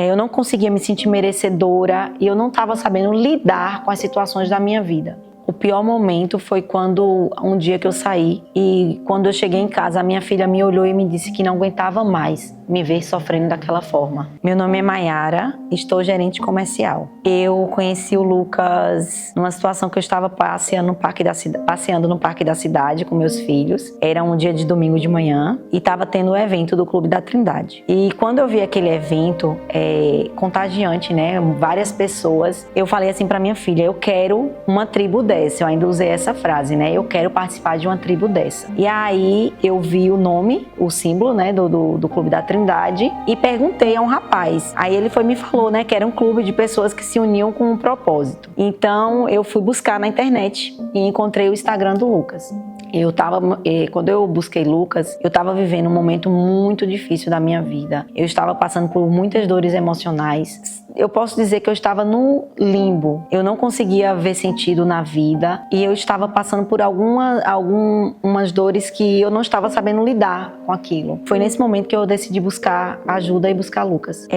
Eu não conseguia me sentir merecedora e eu não estava sabendo lidar com as situações da minha vida. O pior momento foi quando um dia que eu saí e quando eu cheguei em casa, a minha filha me olhou e me disse que não aguentava mais me ver sofrendo daquela forma. Meu nome é Mayara, estou gerente comercial. Eu conheci o Lucas numa situação que eu estava passeando no parque da cidade com meus filhos. Era um dia de domingo de manhã e estava tendo o evento do Clube da Trindade. E quando eu vi aquele evento contagiante, né, várias pessoas, eu falei assim para minha filha, eu quero uma tribo dessa. Eu ainda usei essa frase, né? Eu quero participar de uma tribo dessa. E aí eu vi o nome, o símbolo, né, do Clube da Trindade e perguntei a um rapaz. Aí ele me falou, né, que era um clube de pessoas que se uniam com um propósito. Então eu fui buscar na internet e encontrei o Instagram do Lucas. Quando eu busquei Lucas, eu estava vivendo um momento muito difícil da minha vida. Eu estava passando por muitas dores emocionais. Eu posso dizer que eu estava no limbo. Eu não conseguia ver sentido na vida e eu estava passando por algumas dores que eu não estava sabendo lidar com aquilo. Foi nesse momento que eu decidi buscar ajuda e buscar Lucas.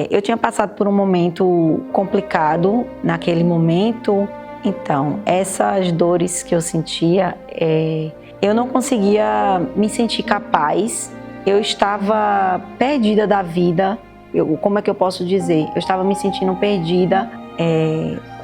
Eu tinha passado por um momento complicado naquele momento. Então, essas dores que eu sentia, eu não conseguia me sentir capaz, eu estava perdida da vida, como é que eu posso dizer? Eu estava me sentindo perdida,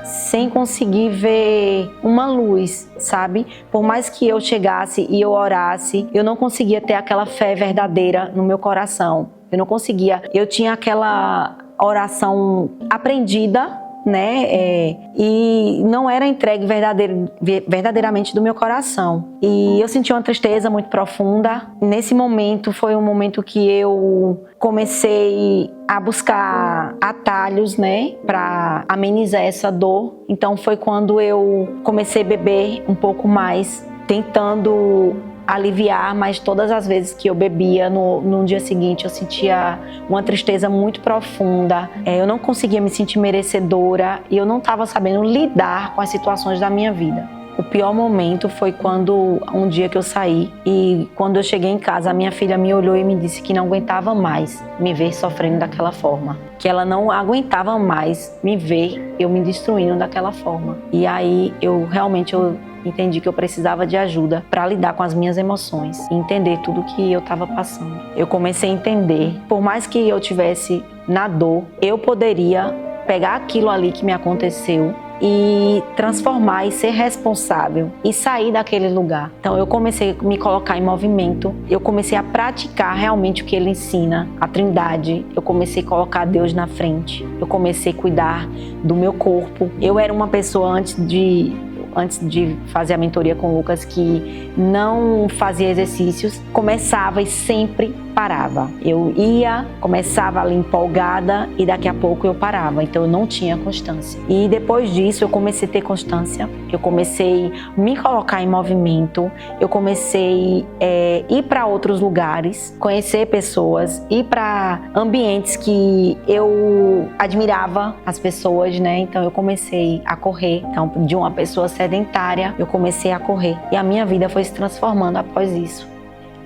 sem conseguir ver uma luz, sabe? Por mais que eu chegasse e eu orasse, eu não conseguia ter aquela fé verdadeira no meu coração, eu não conseguia, eu tinha aquela oração aprendida, né? E não era entregue verdadeiramente do meu coração. E eu senti uma tristeza muito profunda. Nesse momento foi um momento que eu comecei a buscar atalhos, né, para amenizar essa dor. Então foi quando eu comecei a beber um pouco mais, tentando aliviar, mas todas as vezes que eu bebia no dia seguinte eu sentia uma tristeza muito profunda, eu não conseguia me sentir merecedora e eu não estava sabendo lidar com as situações da minha vida. O pior momento foi quando um dia que eu saí e quando eu cheguei em casa, a minha filha me olhou e me disse que não aguentava mais me ver sofrendo daquela forma, que ela não aguentava mais me ver eu me destruindo daquela forma. E aí eu entendi que eu precisava de ajuda para lidar com as minhas emoções e entender tudo que eu estava passando. Eu comecei a entender, por mais que eu tivesse na dor, eu poderia pegar aquilo ali que me aconteceu e transformar e ser responsável e sair daquele lugar. Então eu comecei a me colocar em movimento, eu comecei a praticar realmente o que ele ensina, a Trindade, eu comecei a colocar Deus na frente, eu comecei a cuidar do meu corpo. Eu era uma pessoa antes de fazer a mentoria com o Lucas que não fazia exercícios, começava e sempre parava. Eu começava ali empolgada e daqui a pouco eu parava, então eu não tinha constância. E depois disso eu comecei a ter constância, eu comecei a me colocar em movimento, eu comecei a ir para outros lugares, conhecer pessoas, ir para ambientes que eu admirava as pessoas, né? Então eu comecei a correr. Então, de uma pessoa sedentária, eu comecei a correr. E a minha vida foi se transformando após isso.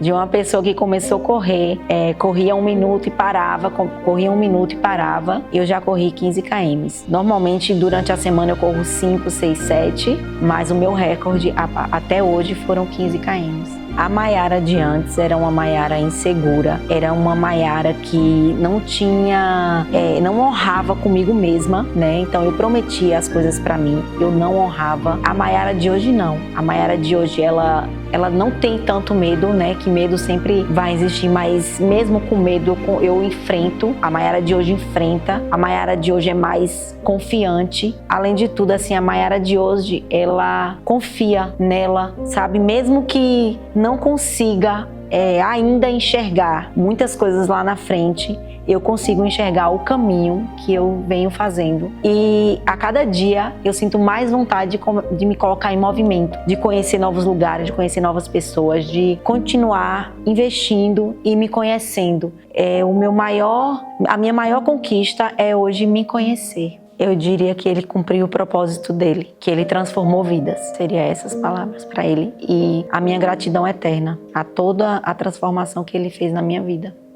De uma pessoa que começou a correr, corria 1 minuto e parava, corria 1 minuto e parava, eu já corri 15 km. Normalmente, durante a semana eu corro 5, 6, 7, mas o meu recorde até hoje foram 15 km. A Mayara de antes era uma Mayara insegura, era uma Mayara que não honrava comigo mesma, né? Então eu prometia as coisas pra mim, eu não honrava. A Mayara de hoje não. A Mayara de hoje, ela não tem tanto medo, né? Que medo sempre vai existir, mas mesmo com medo eu enfrento. A Mayara de hoje enfrenta. A Mayara de hoje é mais confiante. Além de tudo, assim, a Mayara de hoje, ela confia nela, sabe? Mesmo que não consiga ainda enxergar muitas coisas lá na frente, eu consigo enxergar o caminho que eu venho fazendo. E a cada dia eu sinto mais vontade de me colocar em movimento, de conhecer novos lugares, de conhecer novas pessoas, de continuar investindo e me conhecendo. A minha maior conquista é hoje me conhecer. Eu diria que ele cumpriu o propósito dele, que ele transformou vidas. Seria essas palavras para ele. E a minha gratidão eterna a toda a transformação que ele fez na minha vida.